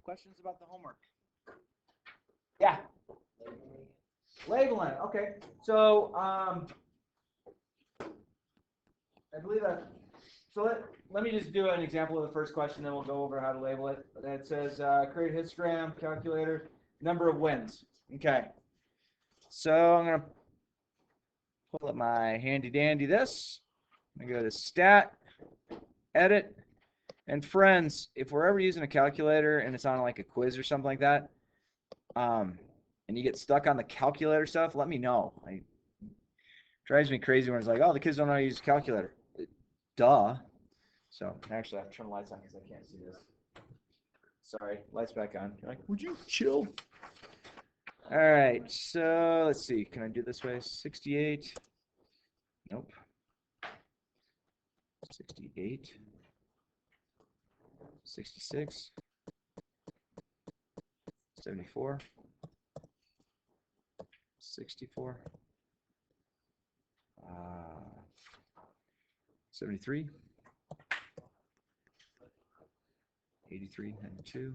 Questions about the homework? Yeah. Labeling. Okay. So I believe that. So let me just do an example of the first question, then we'll go over how to label it. It says create a histogram, calculator, number of wins. Okay. So I'm gonna pull up my handy dandy this. I'm gonna go to stat, edit, and friends. If we're ever using a calculator and it's on like a quiz or something like that, and you get stuck on the calculator stuff, let me know. It drives me crazy when it's like, oh, the kids don't know how to use a calculator. Duh. So actually, I have to turn the lights on because I can't see this. Sorry, lights back on. You're like, would you chill? All right, so let's see. Can I do this way? 68. Nope. 68. 66. 74. 64. 73. 83, 92.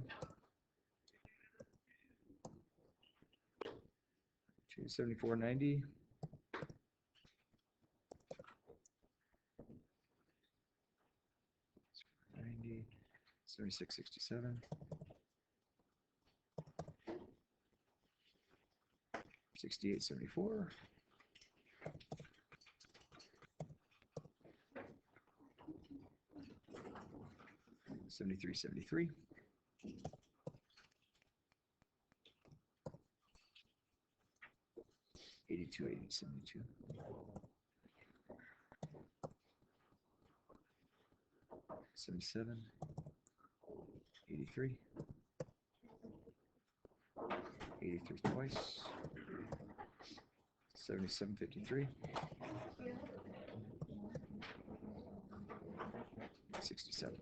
74, 90. 90, 76, 67. 68, 74. 73, 73. 82, 80, 72. 77. 83. 83 twice. 77, 53. 67.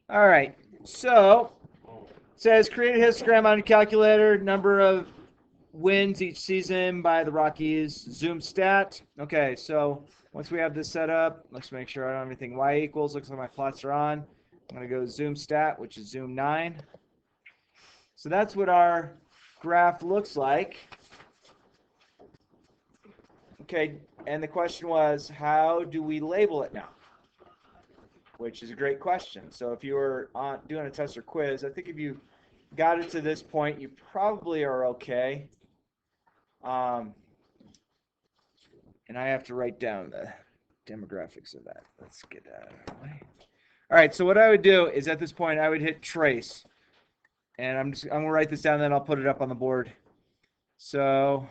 All right, so it says create a histogram on your calculator, number of wins each season by the Rockies, zoom stat. Okay, so once we have this set up, let's make sure I don't have anything y equals. Looks like my plots are on. I'm going to go zoom stat, which is zoom 9. So that's what our graph looks like. Okay, and the question was, how do we label it now? Which is a great question. So if you were doing a test or quiz, I think if you got it to this point, you probably are okay. And I have to write down the demographics of that. Let's get that out of the way. All right, so what I would do is at this point, I would hit trace. And I'm going to write this down, then I'll put it up on the board. So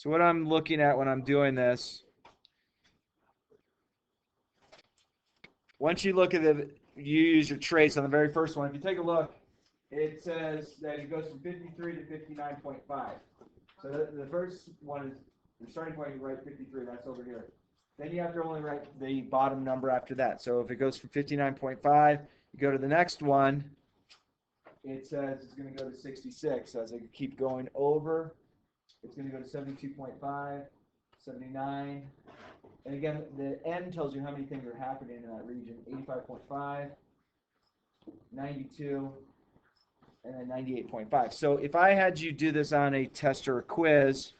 what I'm looking at when I'm doing this, once you look at it, you use your trace on the very first one. If you take a look, it says that it goes from 53 to 59.5. So the first one is the starting point. You write 53. That's over here. Then you have to only write the bottom number after that. So if it goes from 59.5, you go to the next one. It says it's going to go to 66. So as I keep going over, it's going to go to 72.5, 79. And again, the N tells you how many things are happening in that region. 85.5, 92, and then 98.5. So if I had you do this on a test or a quiz,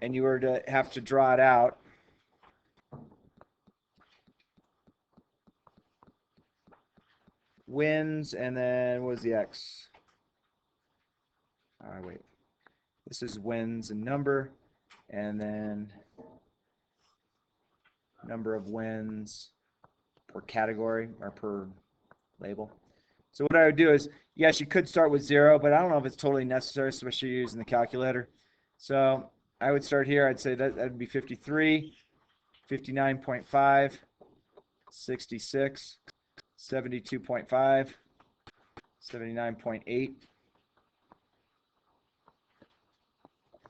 and you were to have to draw it out, wins, and then what is the X? Wait. This is wins and number, and then number of wins per category or per label. So what I would do is, yes, you could start with 0, but I don't know if it's totally necessary, especially using the calculator. So I would start here. I'd say that would be 53, 59.5, 66, 72.5, 79.8,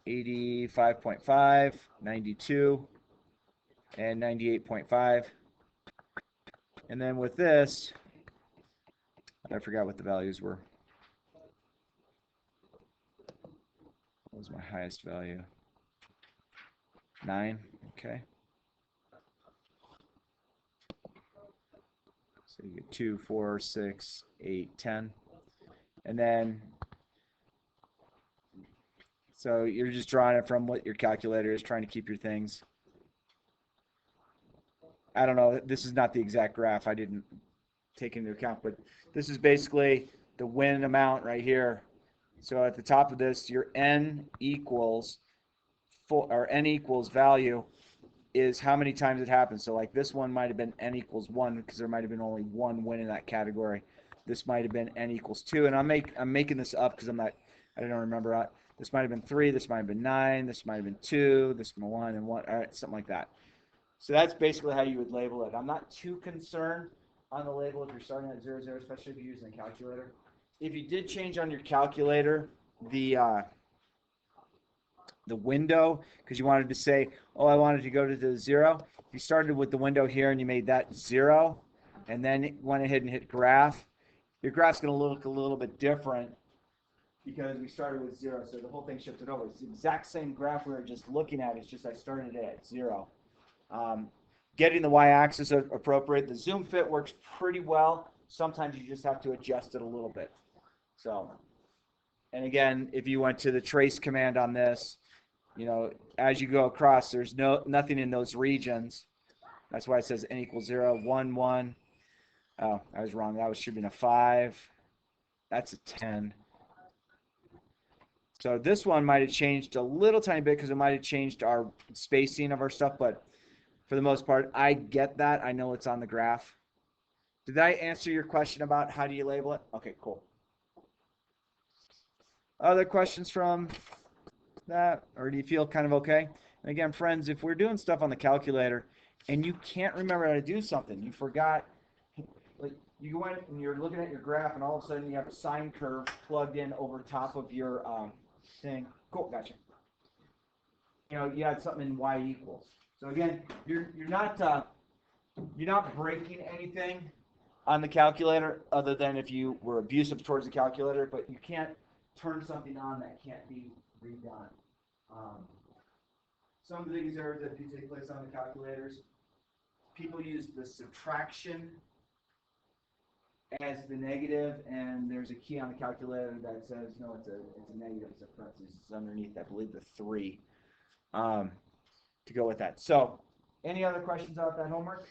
85.5, 92, and 98.5. And then with this, I forgot what the values were. What was my highest value? 9, okay. So you get 2, 4, 6, 8, 10. And then, so you're just drawing it from what your calculator is, trying to keep your things. I don't know, this is not the exact graph, I didn't take into account, but this is basically the win amount right here. So at the top of this, your n equals value is how many times it happens. So like this one might have been n equals 1 because there might have been only one win in that category. This might have been n equals 2, and I'm making this up because I don't remember. This might have been 3, this might have been 9, this might have been 2, this 1 and 1, all right, something like that. So that's basically how you would label it. I'm not too concerned on the label if you're starting at 0, 0, especially if you're using a calculator. If you did change on your calculator the window because you wanted to say, oh, I wanted to go to the 0, if you started with the window here and you made that 0 and then went ahead and hit graph, your graph's going to look a little bit different because we started with 0, so the whole thing shifted over. It's the exact same graph we were just looking at, it's just I started it at 0. Getting the y-axis appropriate, the zoom fit works pretty well. Sometimes you just have to adjust it a little bit. So, and again, if you went to the trace command on this, you know, as you go across, there's nothing in those regions. That's why it says n equals 0, 1, 1. Oh, I was wrong. That should have been a 5. That's a 10. So this one might have changed a little tiny bit because it might have changed our spacing of our stuff, but for the most part, I get that. I know it's on the graph. Did I answer your question about how do you label it? Okay, cool. Other questions from that, or do you feel kind of okay? And again, friends, if we're doing stuff on the calculator and you can't remember how to do something, you forgot, like you went and you're looking at your graph and all of a sudden you have a sine curve plugged in over top of your thing. Cool, gotcha. You know, you had something in y equals. So again, you're not breaking anything on the calculator other than if you were abusive towards the calculator, but you can't turn something on that can't be redone. Some of the biggest errors that do take place on the calculators, people use the subtraction as the negative, and there's a key on the calculator that says no, it's a negative, it's a parentheses, it's underneath, I believe, the 3 to go with that. So, any other questions about that homework?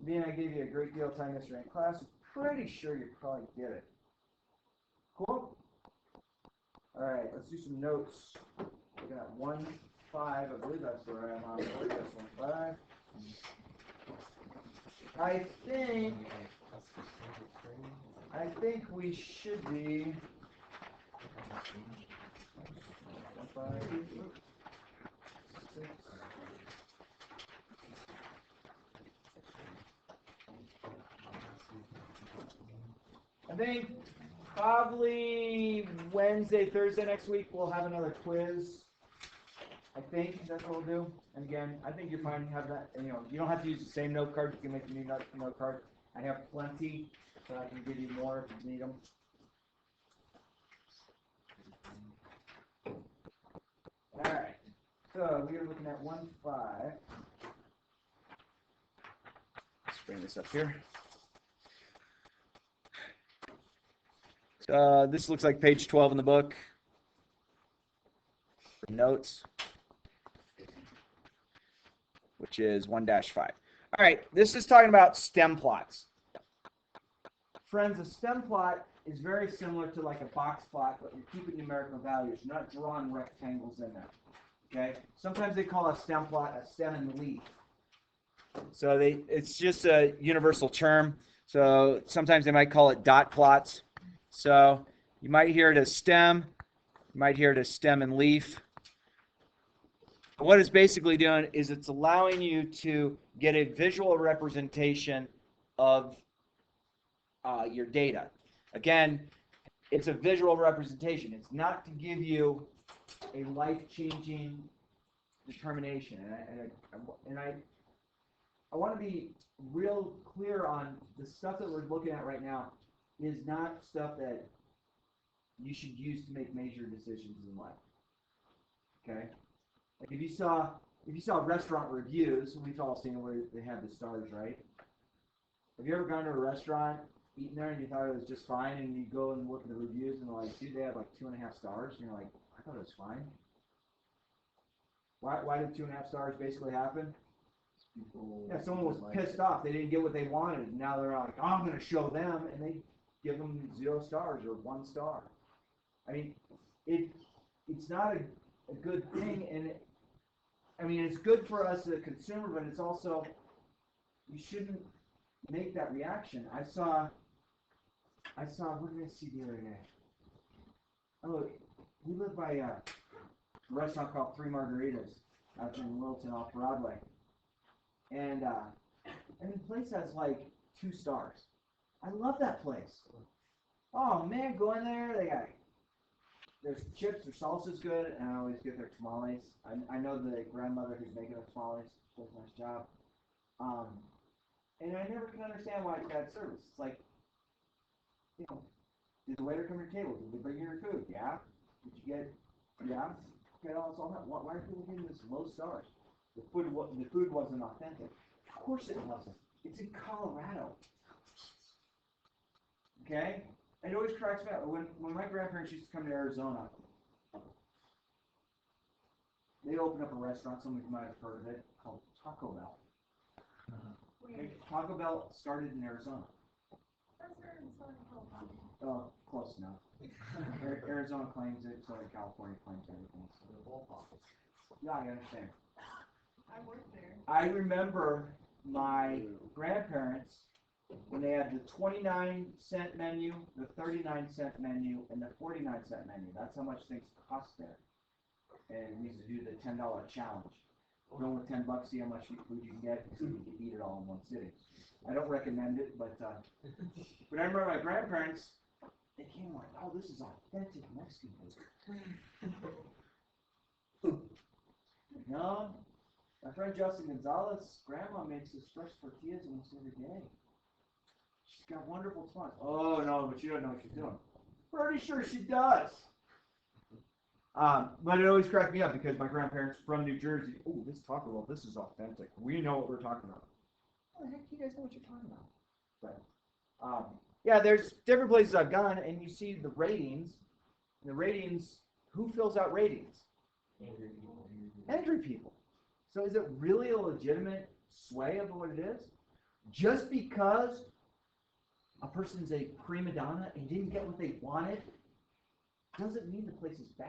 Being I gave you a great deal of time yesterday in class, I'm pretty sure you probably get it. Cool? All right, let's do some notes. Looking at 1.5, I believe that's where I'm on. I believe that's 1.5. I think we should be 1.5, 6. I think probably Wednesday, Thursday next week we'll have another quiz. I think that's what we'll do. And again, I think you're fine to have that. And, you know, you don't have to use the same note card. You can make a new note card. I have plenty, so I can give you more if you need them. All right. So we are looking at 1.5. Let's bring this up here. This looks like page 12 in the book. For notes, which is 1-5. All right, this is talking about stem plots. Friends, a stem plot is very similar to like a box plot, but you're keeping numerical values. You're not drawing rectangles in there. Okay? Sometimes they call a stem plot a stem and leaf. So it's just a universal term. So sometimes they might call it dot plots. So you might hear it as stem, you might hear it as stem and leaf. What it's basically doing is it's allowing you to get a visual representation of your data. Again, it's a visual representation. It's not to give you a life-changing determination. And I want to be real clear on the stuff that we're looking at right now is not stuff that you should use to make major decisions in life. Okay? Like if you saw restaurant reviews, we've all seen where they have the stars, right? Have you ever gone to a restaurant, eaten there, and you thought it was just fine, and you go and look at the reviews, and they're like, dude, they have like 2.5 stars, and you're like, I thought it was fine. Why did 2.5 stars basically happen? Someone was pissed off. They didn't get what they wanted, and now they're like, oh, I'm going to show them, and they give them 0 stars or 1 star. I mean, it's not a good thing, and it's good for us as a consumer, but it's also, you shouldn't make that reaction. I saw, what did I see the other day? Oh, we live by a restaurant called Three Margaritas out in Littleton off Broadway. And the place has like 2 stars. I love that place. Oh man, go in there. There's chips, their salsa's good, and I always get their tamales. I know the grandmother who's making the tamales does a nice job. And I never can understand why it's bad service. It's like, did the waiter come to your table? Did they bring you your food? Yeah. Did you get? Yeah. Okay, all that. Why are people giving this low stars? The food wasn't authentic. Of course it wasn't. It's in Colorado. Okay? It always cracks me up. When my grandparents used to come to Arizona, they opened up a restaurant, some of you might have heard of it, called Taco Bell. Okay? Taco Bell started in Arizona. Oh, close enough. Arizona claims it, Southern California claims everything. Yeah, I understand. I worked there. I remember my grandparents when they had the 29-cent menu, the 39-cent menu, and the 49-cent menu. That's how much things cost there. And we used to do the $10 challenge. Go with $10, see how much food you can get, so you can eat it all in one sitting. I don't recommend it, but I remember my grandparents. They came like, oh, this is authentic Mexican food. No. My friend Justin Gonzalez, grandma makes this fresh tortillas almost every day. She's got wonderful tamales. Oh, no, but you don't know what she's doing. Pretty sure she does. But it always cracked me up because my grandparents from New Jersey, oh, this Taco Bell, this is authentic. We know what we're talking about. How the heck do you guys know what you're talking about? But, yeah, there's different places I've gone, and you see the ratings. And the ratings, who fills out ratings? Angry people. So is it really a legitimate sway of what it is? Just because a person's a prima donna and didn't get what they wanted, doesn't mean the place is bad.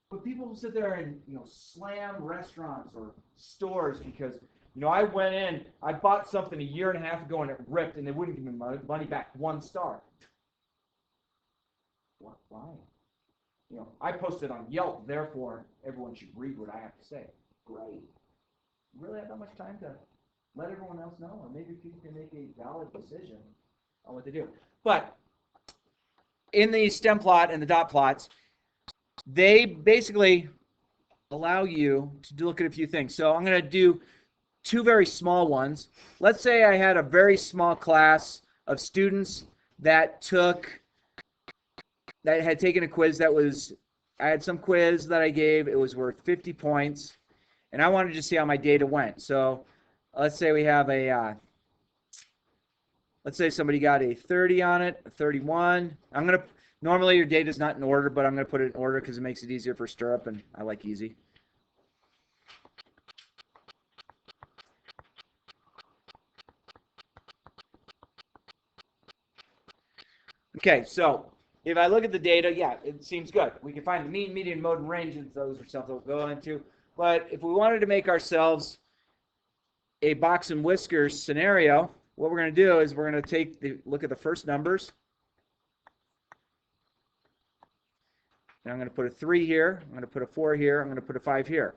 But people will sit there and slam restaurants or stores because I went in, I bought something a year and a half ago and it ripped and they wouldn't give me my money back. 1 star. What? Why? I posted on Yelp, therefore everyone should read what I have to say. Great. You really have that much time to let everyone else know, or maybe people can make a valid decision on what they do. But in the stem plot and the dot plots, they basically allow you to look at a few things. So I'm going to do 2 very small ones. Let's say I had a very small class of students that had taken a quiz I had some quiz that I gave, it was worth 50 points, and I wanted to see how my data went. So let's say we have let's say somebody got a 30 on it, a 31. Normally your data's not in order, but I'm going to put it in order because it makes it easier for stirrup, and I like easy. Okay, so if I look at the data, yeah, it seems good. We can find the mean, median, mode, and range, and those are stuff that we'll go into. But if we wanted to make ourselves a box and whiskers scenario, what we're going to do is we're going to look at the first numbers. And I'm going to put a 3 here. I'm going to put a 4 here. I'm going to put a 5 here.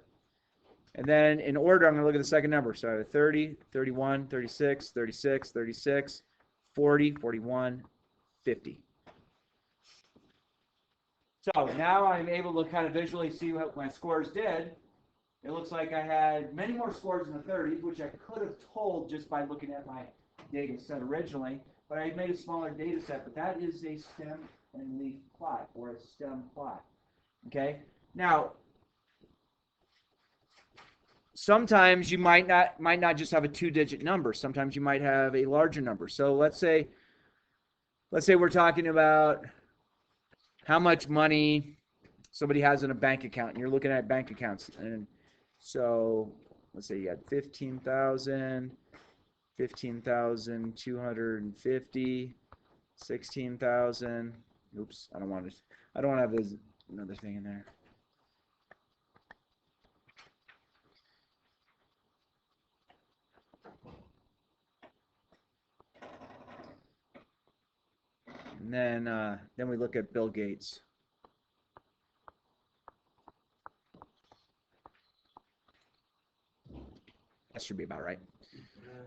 And then in order, I'm going to look at the second number. So I have a 30, 31, 36, 36, 36, 40, 41, 50. So now I'm able to kind of visually see what my scores did. It looks like I had many more scores in the 30s, which I could have told just by looking at my data set originally, but I made a smaller data set, but that is a stem and leaf plot, or a stem plot. Okay? Now, sometimes you might not just have a 2-digit number. Sometimes you might have a larger number. So let's say we're talking about how much money somebody has in a bank account, and you're looking at bank accounts. And so let's say you got 15,000, 15,250, 16,000. Oops, I don't want to have this another thing in there. And then we look at Bill Gates. That should be about right.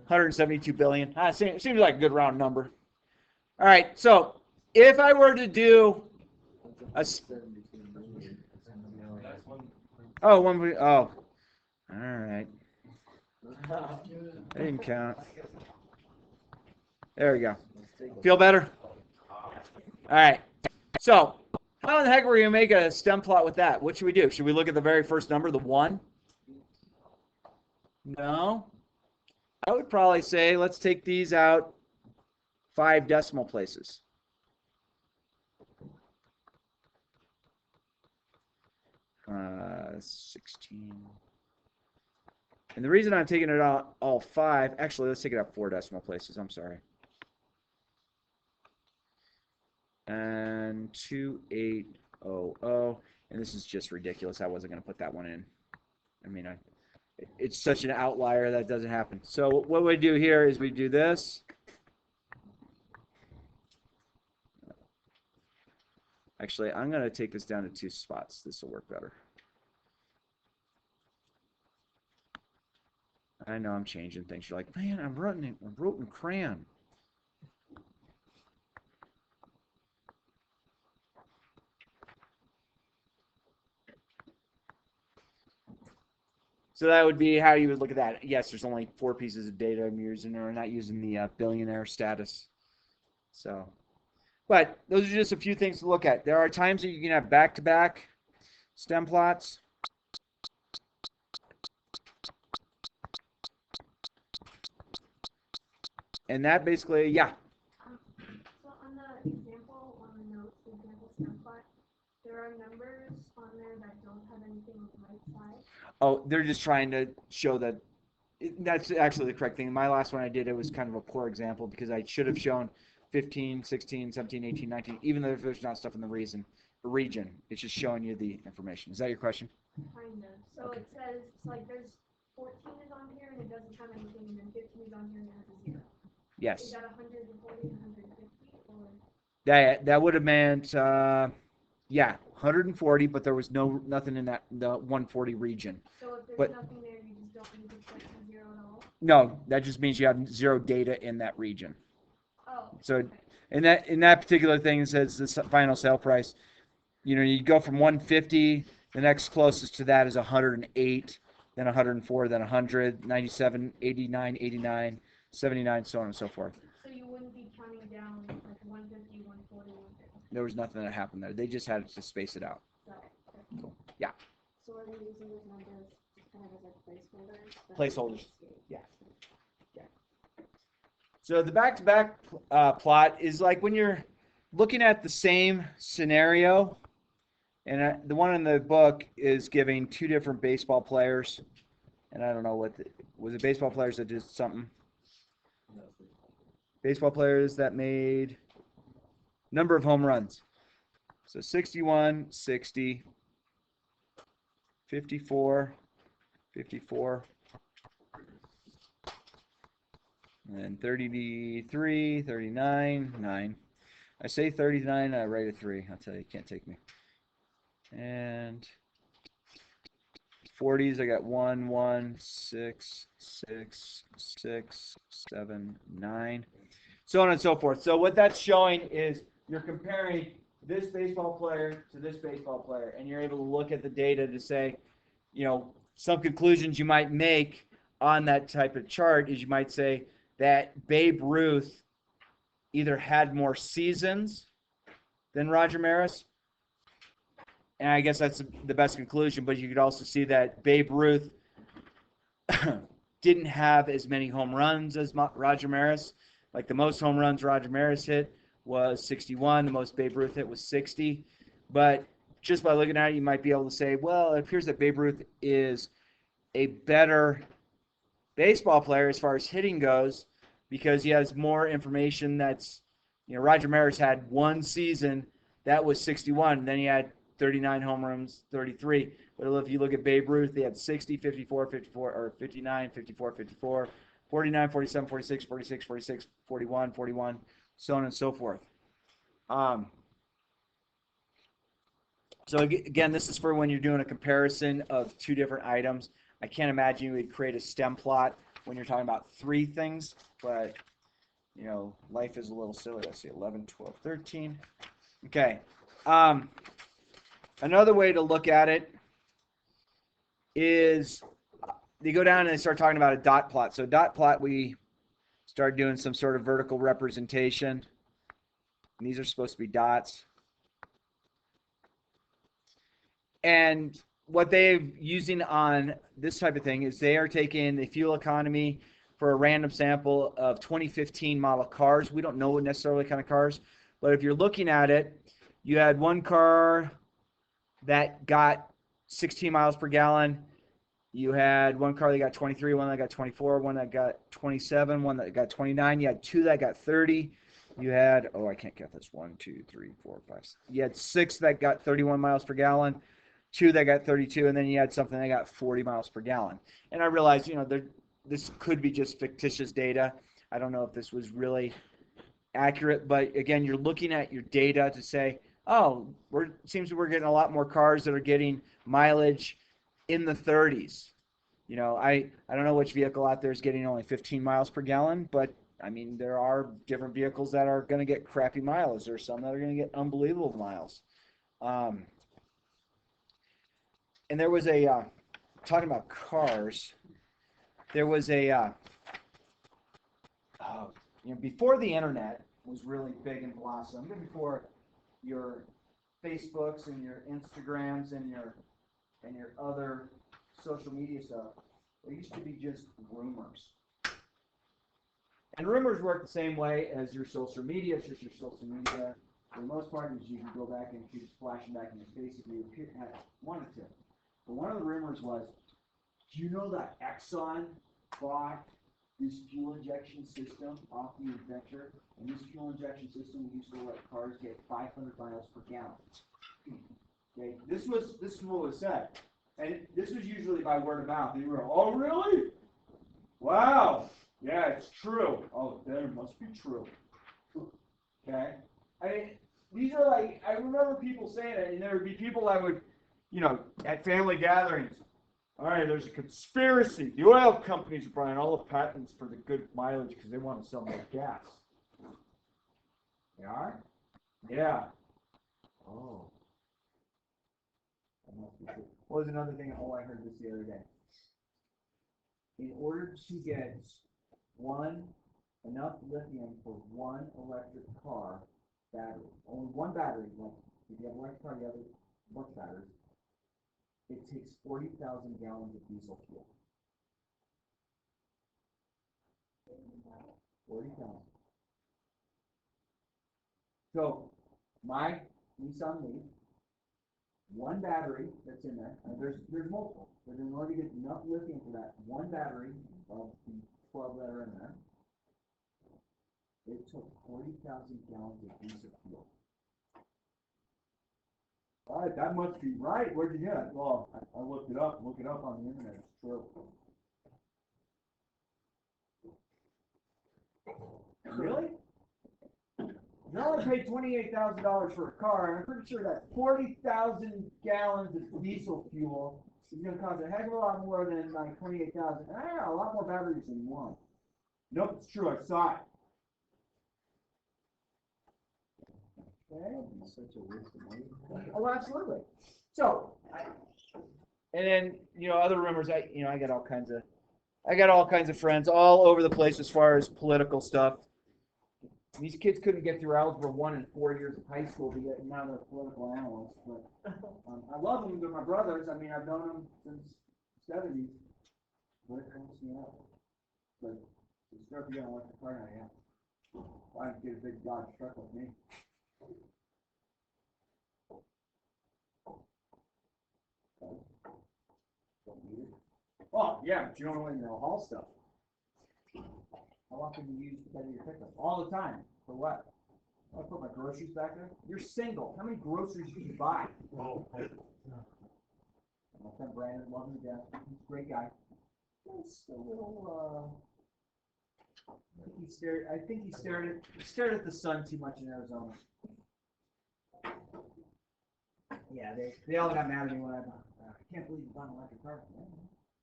172 billion. Seems like a good round number. All right, so if I were to do a all right. I didn't count. There we go. Feel better? All right. So how in the heck are we going to make a stem plot with that? What should we do? Should we look at the very first number, the 1? No. I would probably say let's take these out 5 decimal places. Uh, 16. And the reason I'm taking it out all 5, actually, let's take it out 4 decimal places. I'm sorry. And 2800. And this is just ridiculous. I wasn't going to put that one in. I mean, it's such an outlier that doesn't happen. So what we do here is we do this. Actually, I'm going to take this down to 2 spots. This will work better. I know I'm changing things. You're like, man, I wrote in crayon. So that would be how you would look at that. Yes, there's only 4 pieces of data I'm using, or not using the billionaire status. So, but those are just a few things to look at. There are times that you can have back-to-back stem plots. And that basically, yeah. So on the example, on the notes, the example stem plot, there are numbers on there that don't have anything on the right side. Oh, they're just trying to show that that's actually the correct thing. My last one I did, it was kind of a poor example because I should have shown 15, 16, 17, 18, 19, even though there's not stuff in the region. It's just showing you the information. Is that your question? Kind of. So okay. It says, like, there's 14 is on here and it doesn't have anything, and then 15 is on here and it has a 0. Yes. Is that 140 and 150? Or? That would have meant, yeah, 140, but there was nothing in the 140 region. So if there's nothing there, you just don't need to put 0 at all? No, that just means you have 0 data in that region. Oh. So okay. in that particular thing, it says the final sale price. You know, you go from 150. The next closest to that is 108, then 104, then 100, 97, 89, 89, 79, so on and so forth. So you wouldn't be counting down like 150, 140, 150? There was nothing that happened there. They just had to space it out. Okay. Cool. Yeah. So are they using those numbers kind of as like placeholders? Placeholders. Yeah. Yeah. So the back-to-back plot is like when you're looking at the same scenario, and the one in the book is giving 2 different baseball players, and I don't know was it baseball players that did something? Baseball players that made number of home runs. So 61, 60, 54, 54, and 33, 39, 9. I say 39, I write a 3. I'll tell you, you can't take me. And 40s, I got 1, 1, 6, 6, 6, 7, 9, so on and so forth. So what that's showing is you're comparing this baseball player to this baseball player, and you're able to look at the data to say, some conclusions you might make on that type of chart is you might say that Babe Ruth either had more seasons than Roger Maris, and I guess that's the best conclusion, but you could also see that Babe Ruth didn't have as many home runs as Roger Maris. Like the most home runs Roger Maris hit was 61, the most Babe Ruth hit was 60. But just by looking at it, you might be able to say, well, it appears that Babe Ruth is a better baseball player as far as hitting goes because he has more information that's, Roger Maris had one season that was 61, and then he had 39 home runs, 33. But if you look at Babe Ruth, they had 60, 54, 54, or 59, 54, 54, 49, 47, 46, 46, 46, 41, 41, so on and so forth. So again, this is for when you're doing a comparison of two different items. I can't imagine you would create a stem plot when you're talking about three things, but life is a little silly. Let's see, 11, 12, 13. Okay. Another way to look at it is they go down and they start talking about a dot plot. So dot plot, we start doing some sort of vertical representation. And these are supposed to be dots. And what they're using on this type of thing is they are taking the fuel economy for a random sample of 2015 model cars. We don't know necessarily what kind of cars, but if you're looking at it, you had one car that got 16 miles per gallon. You had one car that got 23, one that got 24, one that got 27, one that got 29. You had two that got 30. You had, I can't count this, 1, 2, 3, 4, 5, 6. You had 6 that got 31 miles per gallon, 2 that got 32, and then you had something that got 40 miles per gallon. And I realized, this could be just fictitious data. I don't know if this was really accurate, but again, you're looking at your data to say, it seems we're getting a lot more cars that are getting mileage in the 30s. I don't know which vehicle out there is getting only 15 miles per gallon, but I mean, there are different vehicles that are going to get crappy miles. There's some that are going to get unbelievable miles. And there was talking about cars, there was before the internet was really big and blossomed, before your Facebooks and your Instagrams and your other social media stuff, there used to be just rumors. And rumors work the same way as your social media. It's just your social media, for the most part, is you can go back and keep flashing back in your face if you had wanted to. But one of the rumors was, do you know that Exxon bought this fuel injection system off the inventor? And this fuel injection system used to let cars get 500 miles per gallon. Okay, this is what was said. And this was usually by word of mouth. You were, oh, really? Wow. Yeah, it's true. Oh, then it must be true. Okay? I mean, these are like, I remember people saying it, and there would be people that would, at family gatherings, all right, there's a conspiracy. The oil companies are buying all the patents for the good mileage because they want to sell more gas. They are? Yeah. Oh. What was another thing? I heard this the other day. In order to get enough lithium for one electric car battery, only one battery, like if you have an electric car, you have a bunch of batteries, it takes 40,000 gallons of diesel fuel. 40,000. So, my Nissan Leaf, one battery that's in there, and there's multiple, but in order to get enough lithium for that one battery of the 12 that are in there, it took 40,000 gallons of diesel fuel. All right, that must be right. Where'd you get it? Well, I looked it up. Look it up on the internet. It's true. Really? You only paid $28,000 for a car, and I'm pretty sure that 40,000 gallons of diesel fuel is going to cost a heck of a lot more than like 28,000. A lot more batteries than one. Nope, it's true. I saw it. Such a waste of money. Oh, absolutely. So, and then other rumors. I got all kinds of friends all over the place as far as political stuff. These kids couldn't get through Algebra 1 in 4 years of high school, but now they're political analysts. But I love them. They're my brothers. I mean, I've known them since the 70s. But start to get on electric car now, yeah. Why don't you get a big Dodge truck with me? Don't need it. Oh, yeah, but you don't know when you'll haul stuff. How often do you use your pickup? All the time. For what? I put my groceries back there. You're single. How many groceries do you buy? Oh. My friend Brandon, love him to death. He's a great guy. Just a little. I think he stared at the sun too much in Arizona. Yeah, they all got mad at me when I can't believe you bought an electric car.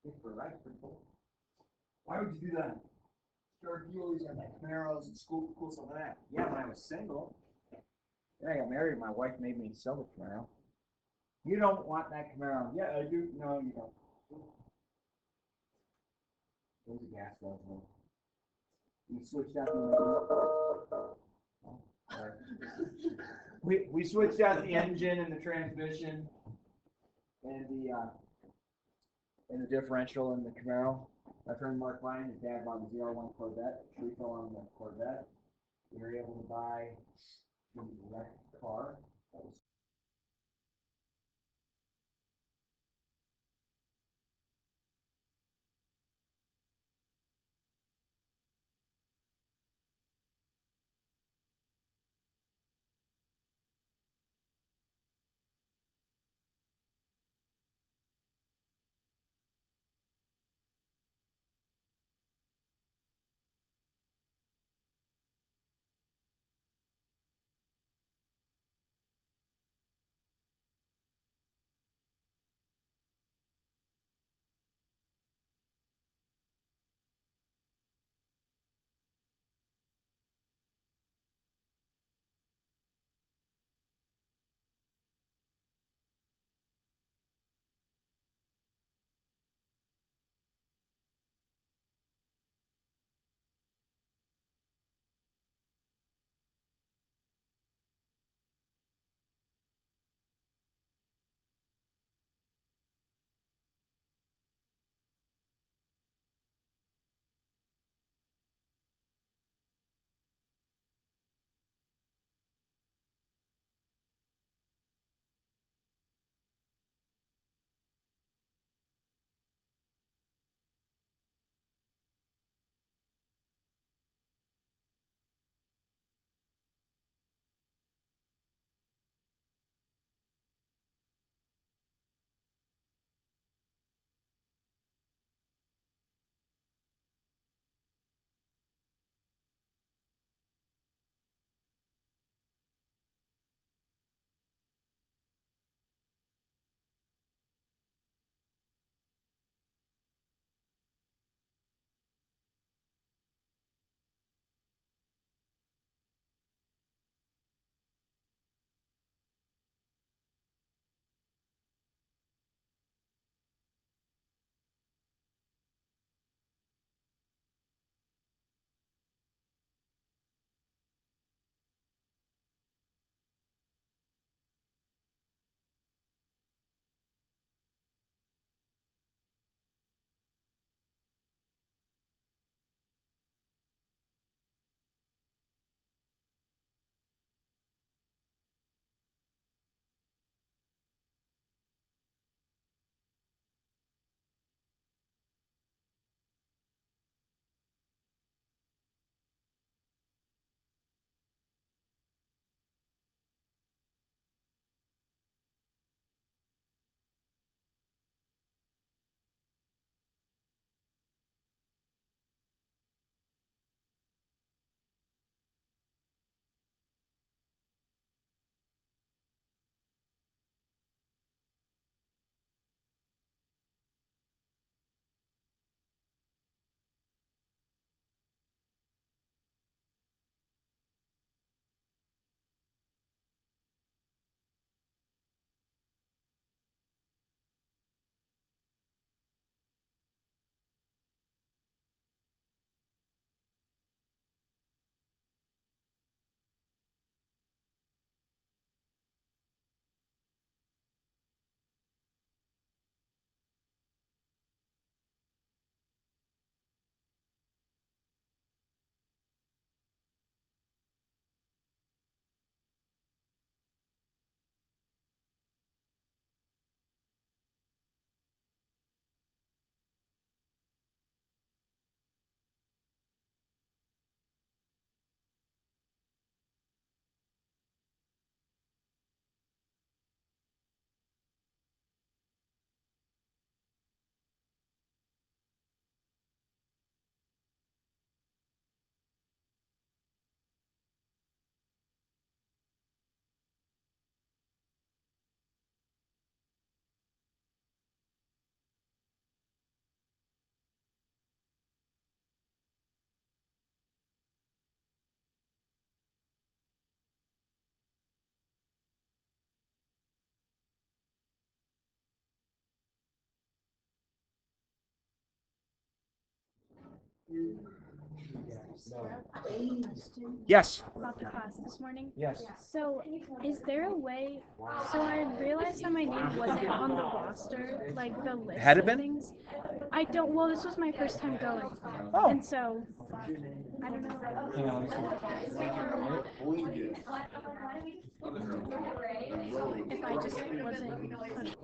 Good for a ride, pretty cool. Why would you do that? You always had like Camaros and cool stuff like that. Yeah, when I was single. Then I got married. My wife made me sell the Camaro. You don't want that Camaro. Yeah, I do. No, you don't. There's a gas guzzler. We switched out the we switched out the engine and the transmission and the differential in the Camaro. My friend Mark Vine, his dad bought a 01 Corvette. We fell on the Corvette. We were able to buy the wrecked car. That was Yes. About the class this morning. Yes. So, is there a way? So I realized that my name wasn't on the roster, like the list Had it of been? things. I don't. Well, this was my first time going, Oh. and so I don't know. Hang on, let me see. If I just wasn't.